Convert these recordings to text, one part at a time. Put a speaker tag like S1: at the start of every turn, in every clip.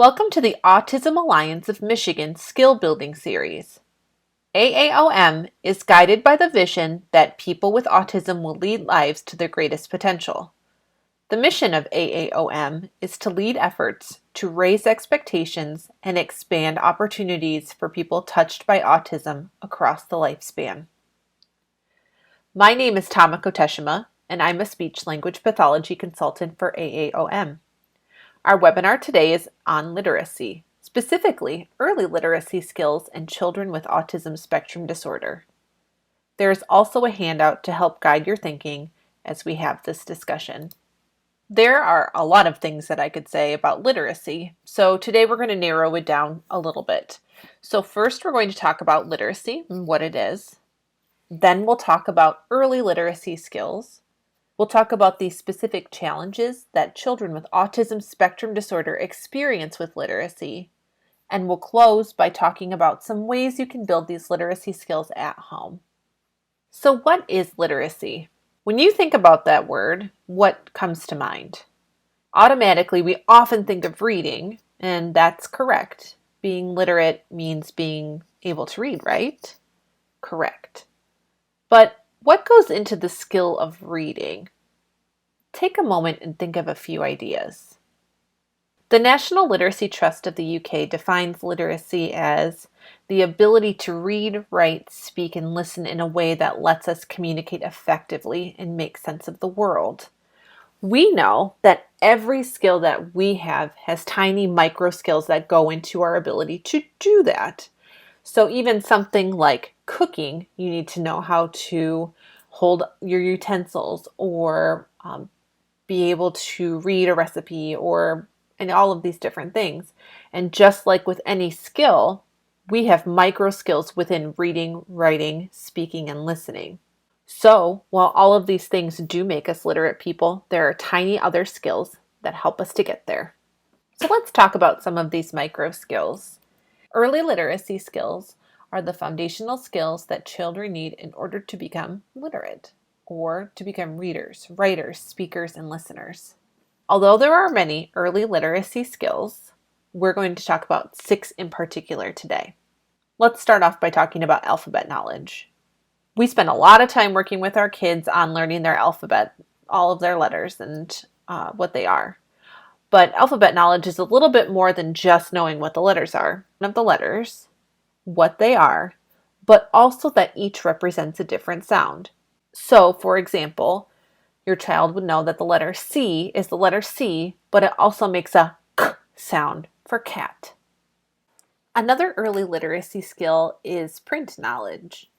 S1: Welcome to the Autism Alliance of Michigan Skill Building Series. AAOM is guided by the vision that people with autism will lead lives to their greatest potential. The mission of AAOM is to lead efforts to raise expectations and expand opportunities for people touched by autism across the lifespan. My name is Tamako Teshima, and I'm a speech-language pathology consultant for AAOM. Our webinar today is on literacy, specifically early literacy skills in children with autism spectrum disorder. There is also a handout to help guide your thinking as we have this discussion. There are a lot of things that I could say about literacy, so today we're going to narrow it down a little bit. So first we're going to talk about literacy and what it is. Then we'll talk about early literacy skills. We'll talk about the specific challenges that children with autism spectrum disorder experience with literacy, and we'll close by talking about some ways you can build these literacy skills at home. So what is literacy? When you think about that word, what comes to mind? Automatically, we often think of reading, and that's correct. Being literate means being able to read, right? Correct. But what goes into the skill of reading? Take a moment and think of a few ideas. The National Literacy Trust of the UK defines literacy as the ability to read, write, speak, and listen in a way that lets us communicate effectively and make sense of the world. We know that every skill that we have has tiny micro skills that go into our ability to do that. So even something like cooking, you need to know how to hold your utensils or be able to read a recipe and all of these different things. And just like with any skill, we have micro skills within reading, writing, speaking, and listening. So while all of these things do make us literate people, there are tiny other skills that help us to get there. So let's talk about some of these micro skills. Early literacy skills are the foundational skills that children need in order to become literate or to become readers, writers, speakers, and listeners. Although there are many early literacy skills, we're going to talk about 6 in particular today. Let's start off by talking about alphabet knowledge. We spend a lot of time working with our kids on learning their alphabet, all of their letters and what they are. But alphabet knowledge is a little bit more than just knowing what the letters are. Of the letters, what they are, but also that each represents a different sound. So, for example, your child would know that the letter C is the letter C, but it also makes a k sound for cat. Another early literacy skill is print knowledge.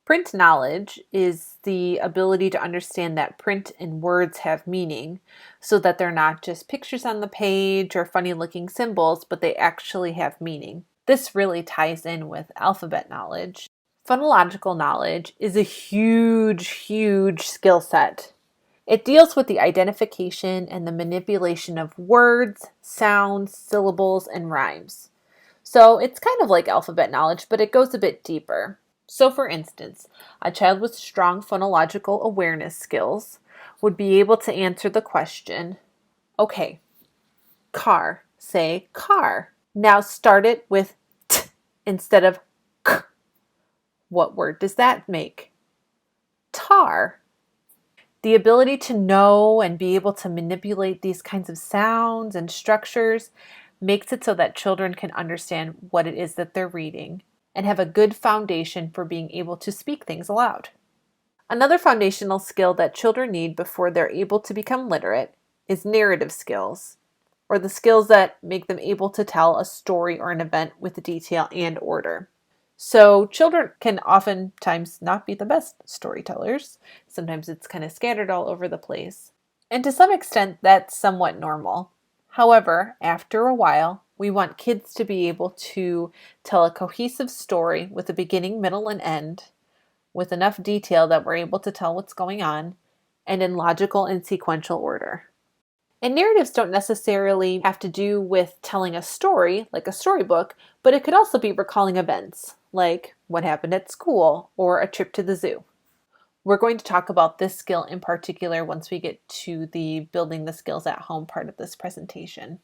S1: Print knowledge is the ability to understand that print and words have meaning, so that they're not just pictures on the page or funny looking symbols, but they actually have meaning. This really ties in with alphabet knowledge. Phonological knowledge is a huge skill set. It deals with the identification and the manipulation of words, sounds, syllables, and rhymes. So it's kind of like alphabet knowledge, but it goes a bit deeper. So for instance, a child with strong phonological awareness skills would be able to answer the question, okay, car, say car. Now start it with t instead of k. What word does that make? Tar. The ability to know and be able to manipulate these kinds of sounds and structures makes it so that children can understand what it is that they're reading and have a good foundation for being able to speak things aloud. Another foundational skill that children need before they're able to become literate is narrative skills, or the skills that make them able to tell a story or an event with detail and order. So children can oftentimes not be the best storytellers. Sometimes it's kind of scattered all over the place. And to some extent, that's somewhat normal. However, after a while, we want kids to be able to tell a cohesive story with a beginning, middle, and end, with enough detail that we're able to tell what's going on, and in logical and sequential order. And narratives don't necessarily have to do with telling a story, like a storybook, but it could also be recalling events, like what happened at school or a trip to the zoo. We're going to talk about this skill in particular once we get to the building the skills at home part of this presentation.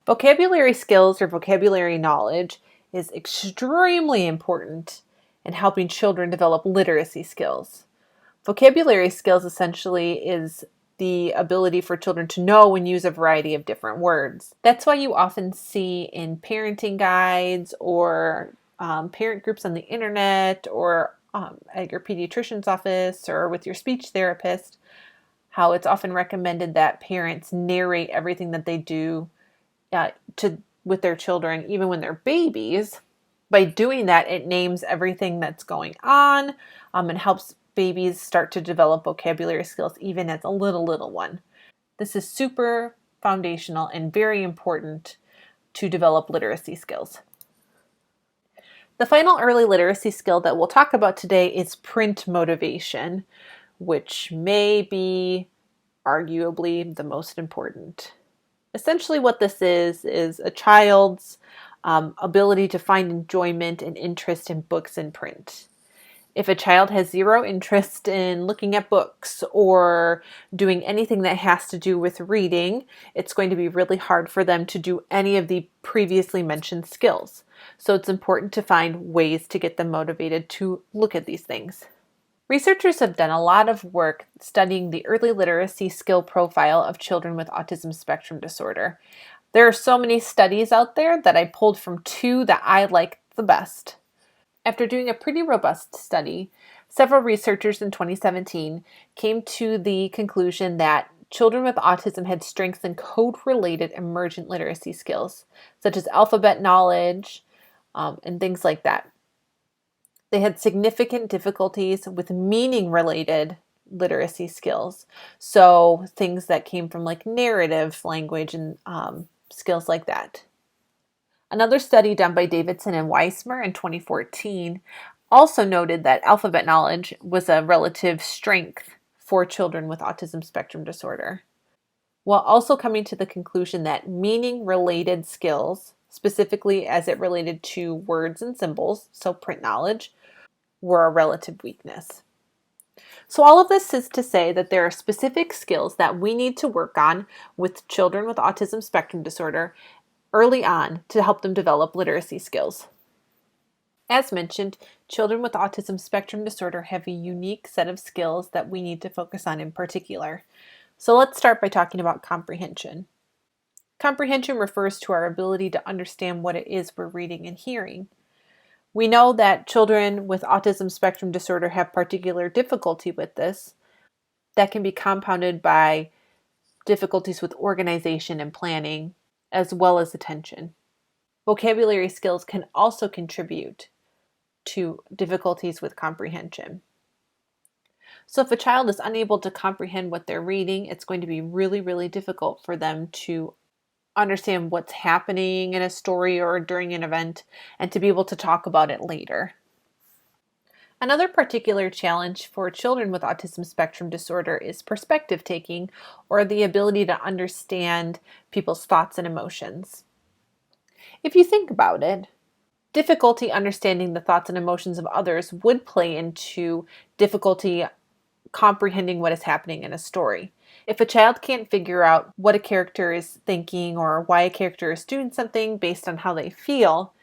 S1: Vocabulary skills or vocabulary knowledge is extremely important in helping children develop literacy skills. Vocabulary skills essentially is the ability for children to know and use a variety of different words. That's why you often see in parenting guides or parent groups on the internet or at your pediatrician's office or with your speech therapist, how it's often recommended that parents narrate everything that they do with their children, even when they're babies. By doing that, it names everything that's going on and helps babies start to develop vocabulary skills even as a little one. This is super foundational and very important to develop literacy skills. The final early literacy skill that we'll talk about today is print motivation, which may be arguably the most important. Essentially what this is a child's ability to find enjoyment and interest in books and print. If a child has zero interest in looking at books or doing anything that has to do with reading, it's going to be really hard for them to do any of the previously mentioned skills. So it's important to find ways to get them motivated to look at these things. Researchers have done a lot of work studying the early literacy skill profile of children with autism spectrum disorder. There are so many studies out there that I pulled from two that I like the best. After doing a pretty robust study, several researchers in 2017 came to the conclusion that children with autism had strengths in code-related emergent literacy skills, such as alphabet knowledge and things like that. They had significant difficulties with meaning-related literacy skills, so things that came from like narrative language and skills like that. Another study done by Davidson and Weismer in 2014 also noted that alphabet knowledge was a relative strength for children with autism spectrum disorder, while also coming to the conclusion that meaning-related skills, specifically as it related to words and symbols, so print knowledge, were a relative weakness. So all of this is to say that there are specific skills that we need to work on with children with autism spectrum disorder early on to help them develop literacy skills. As mentioned, children with autism spectrum disorder have a unique set of skills that we need to focus on in particular. So let's start by talking about comprehension. Comprehension refers to our ability to understand what it is we're reading and hearing. We know that children with autism spectrum disorder have particular difficulty with this. That can be compounded by difficulties with organization and planning, as well as attention. Vocabulary skills can also contribute to difficulties with comprehension. So if a child is unable to comprehend what they're reading, it's going to be really difficult for them to understand what's happening in a story or during an event and to be able to talk about it later. Another particular challenge for children with autism spectrum disorder is perspective taking, or the ability to understand people's thoughts and emotions. If you think about it, difficulty understanding the thoughts and emotions of others would play into difficulty comprehending what is happening in a story. If a child can't figure out what a character is thinking or why a character is doing something based on how they feel,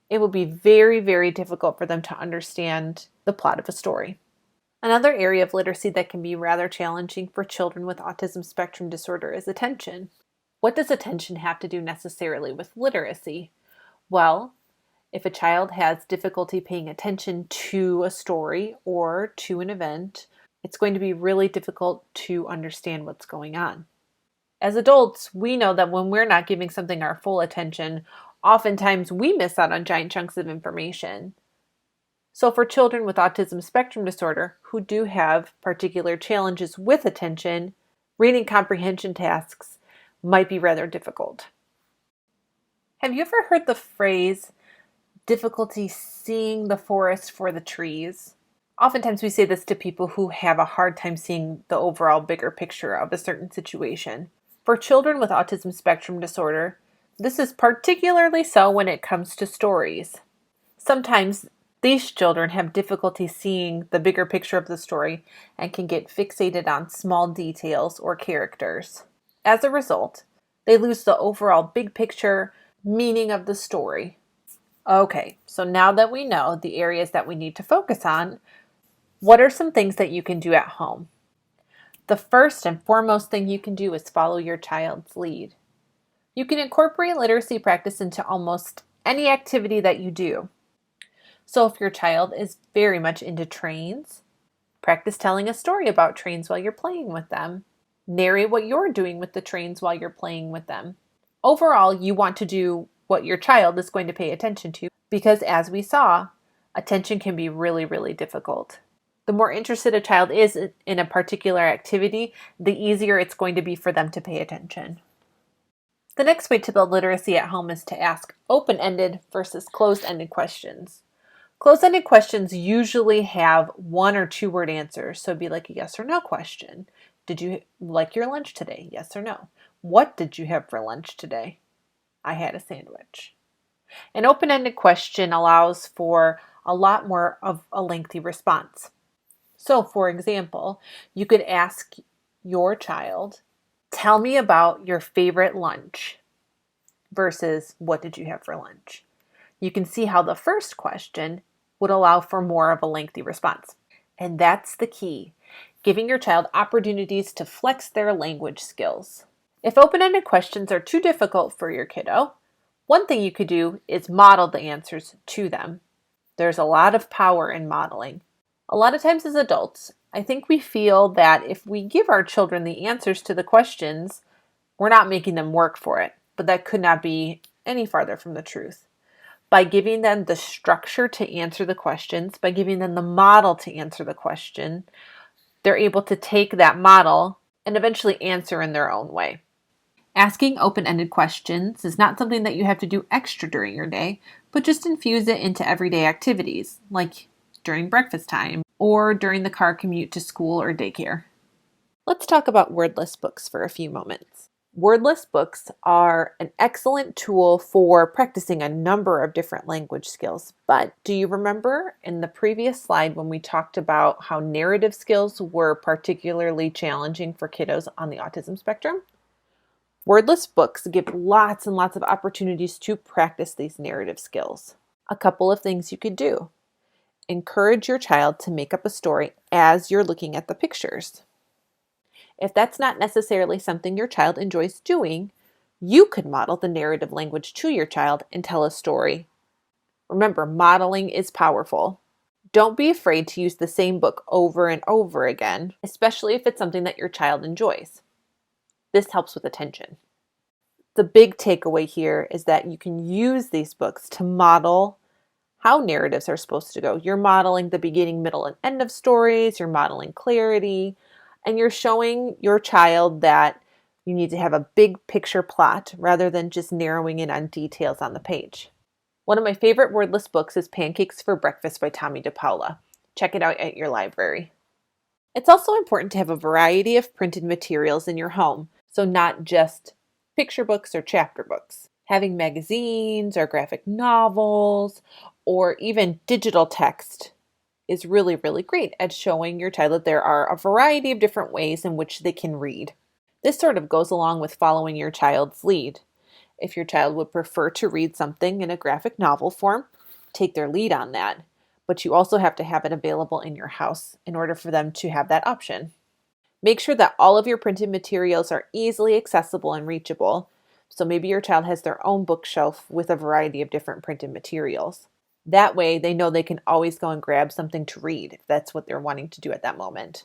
S1: it will be very difficult for them to understand the plot of a story. Another area of literacy that can be rather challenging for children with autism spectrum disorder is attention. What does attention have to do necessarily with literacy? Well, if a child has difficulty paying attention to a story or to an event, it's going to be really difficult to understand what's going on. As adults, we know that when we're not giving something our full attention, oftentimes we miss out on giant chunks of information. So for children with autism spectrum disorder who do have particular challenges with attention, reading comprehension tasks might be rather difficult. Have you ever heard the phrase, difficulty seeing the forest for the trees? Oftentimes we say this to people who have a hard time seeing the overall bigger picture of a certain situation. For children with autism spectrum disorder, this is particularly so when it comes to stories. Sometimes these children have difficulty seeing the bigger picture of the story and can get fixated on small details or characters. As a result, They lose the overall big picture meaning of the story. Okay, so now that we know the areas that we need to focus on, what are some things that you can do at home? The first and foremost thing you can do is follow your child's lead. You can incorporate literacy practice into almost any activity that you do. So if your child is very much into trains, practice telling a story about trains while you're playing with them. Narrate what you're doing with the trains while you're playing with them. Overall, you want to do what your child is going to pay attention to because, as we saw, attention can be really, really difficult. The more interested a child is in a particular activity, the easier it's going to be for them to pay attention. The next way to build literacy at home is to ask open-ended versus closed-ended questions. Closed-ended questions usually have 1 or 2 word answers, so it'd be like a yes or no question. Did you like your lunch today? Yes or no. What did you have for lunch today? I had a sandwich. An open-ended question allows for a lot more of a lengthy response. So, for example, you could ask your child, tell me about your favorite lunch versus what did you have for lunch? You can see how the first question would allow for more of a lengthy response. And that's the key, giving your child opportunities to flex their language skills. If open-ended questions are too difficult for your kiddo, one thing you could do is model the answers to them. There's a lot of power in modeling. A lot of times as adults, I think we feel that if we give our children the answers to the questions, we're not making them work for it, but that could not be any farther from the truth. By giving them the structure to answer the questions, by giving them the model to answer the question, they're able to take that model and eventually answer in their own way. Asking open-ended questions is not something that you have to do extra during your day, but just infuse it into everyday activities, like during breakfast time or during the car commute to school or daycare. Let's talk about wordless books for a few moments. Wordless books are an excellent tool for practicing a number of different language skills. But do you remember in the previous slide when we talked about how narrative skills were particularly challenging for kiddos on the autism spectrum? Wordless books give lots and lots of opportunities to practice these narrative skills. A couple of things you could do. Encourage your child to make up a story as you're looking at the pictures. If that's not necessarily something your child enjoys doing, you could model the narrative language to your child and tell a story. Remember, modeling is powerful. Don't be afraid to use the same book over and over again, especially if it's something that your child enjoys. This helps with attention. The big takeaway here is that you can use these books to model how narratives are supposed to go. You're modeling the beginning, middle, and end of stories. You're modeling clarity. And you're showing your child that you need to have a big picture plot rather than just narrowing in on details on the page. One of my favorite wordless books is Pancakes for Breakfast by Tomie dePaola. Check it out at your library. It's also important to have a variety of printed materials in your home, so not just picture books or chapter books. Having magazines or graphic novels or even digital text is really, really great at showing your child that there are a variety of different ways in which they can read. This sort of goes along with following your child's lead. If your child would prefer to read something in a graphic novel form, take their lead on that. But you also have to have it available in your house in order for them to have that option. Make sure that all of your printed materials are easily accessible and reachable. So maybe your child has their own bookshelf with a variety of different printed materials. That way they know they can always go and grab something to read if that's what they're wanting to do at that moment.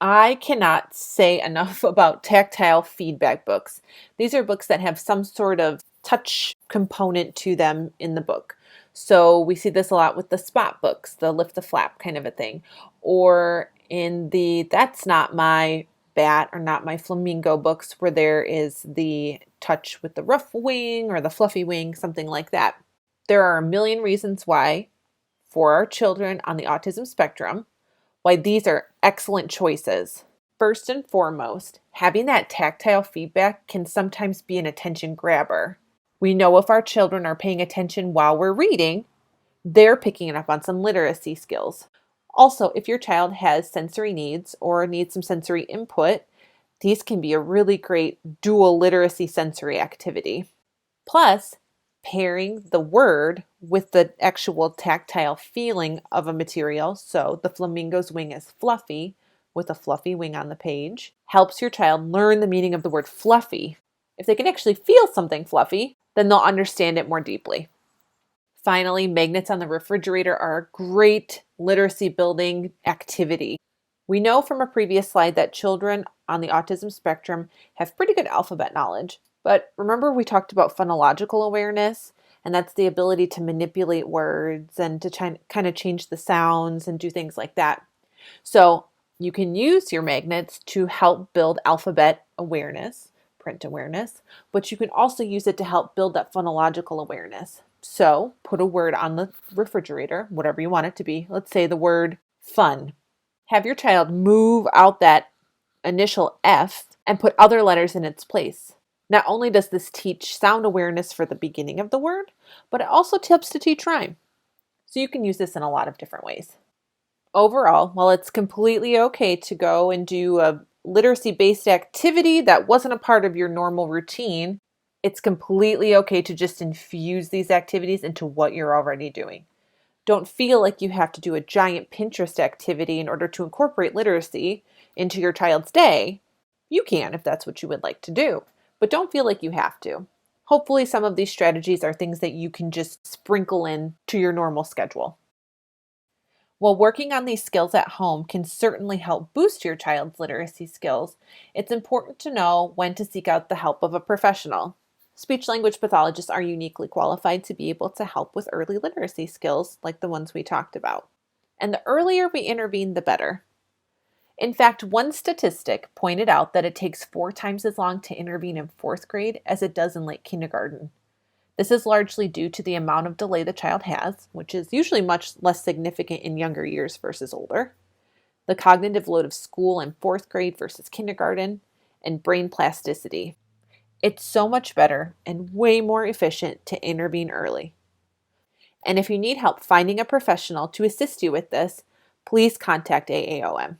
S1: I cannot say enough about tactile feedback books. These are books that have some sort of touch component to them in the book. So we see this a lot with the spot books, the lift the flap kind of a thing, or in the that's not my bat or not my flamingo books where there is the touch with the rough wing or the fluffy wing, something like that. There are a million reasons why, for our children on the autism spectrum, why these are excellent choices. First and foremost, having that tactile feedback can sometimes be an attention grabber. We know if our children are paying attention while we're reading, they're picking up on some literacy skills. Also, if your child has sensory needs or needs some sensory input, These can be a really great dual literacy sensory activity. Plus, pairing the word with the actual tactile feeling of a material, so the flamingo's wing is fluffy with a fluffy wing on the page, helps your child learn the meaning of the word fluffy. If they can actually feel something fluffy, then they'll understand it more deeply. Finally, magnets on the refrigerator are a great literacy building activity. We know from a previous slide that children on the autism spectrum have pretty good alphabet knowledge, but remember we talked about phonological awareness, and that's the ability to manipulate words and to kind of change the sounds and do things like that. So you can use your magnets to help build alphabet awareness, print awareness, but you can also use it to help build that phonological awareness. So put a word on the refrigerator, whatever you want it to be. Let's say the word fun. Have your child move out that initial F and put other letters in its place. Not only does this teach sound awareness for the beginning of the word, but it also helps to teach rhyme. So you can use this in a lot of different ways. Overall, while it's completely okay to go and do a literacy-based activity that wasn't a part of your normal routine, it's completely okay to just infuse these activities into what you're already doing. Don't feel like you have to do a giant Pinterest activity in order to incorporate literacy into your child's day. You can if that's what you would like to do, but don't feel like you have to. Hopefully some of these strategies are things that you can just sprinkle in to your normal schedule. While working on these skills at home can certainly help boost your child's literacy skills, it's important to know when to seek out the help of a professional. Speech-language pathologists are uniquely qualified to be able to help with early literacy skills like the ones we talked about. And the earlier we intervene, the better. In fact, one statistic pointed out that it takes 4 times as long to intervene in 4th grade as it does in late kindergarten. This is largely due to the amount of delay the child has, which is usually much less significant in younger years versus older, the cognitive load of school in 4th grade versus kindergarten, and brain plasticity. It's so much better and way more efficient to intervene early. And if you need help finding a professional to assist you with this, please contact AAOM.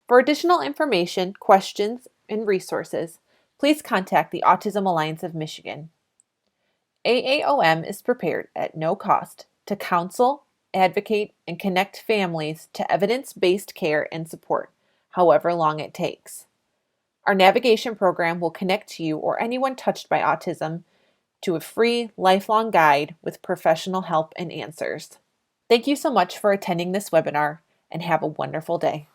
S1: For additional information, questions, and resources, please contact the Autism Alliance of Michigan. AAOM is prepared at no cost to counsel, advocate, and connect families to evidence-based care and support, however long it takes. Our navigation program will connect you or anyone touched by autism to a free, lifelong guide with professional help and answers. Thank you so much for attending this webinar, and have a wonderful day.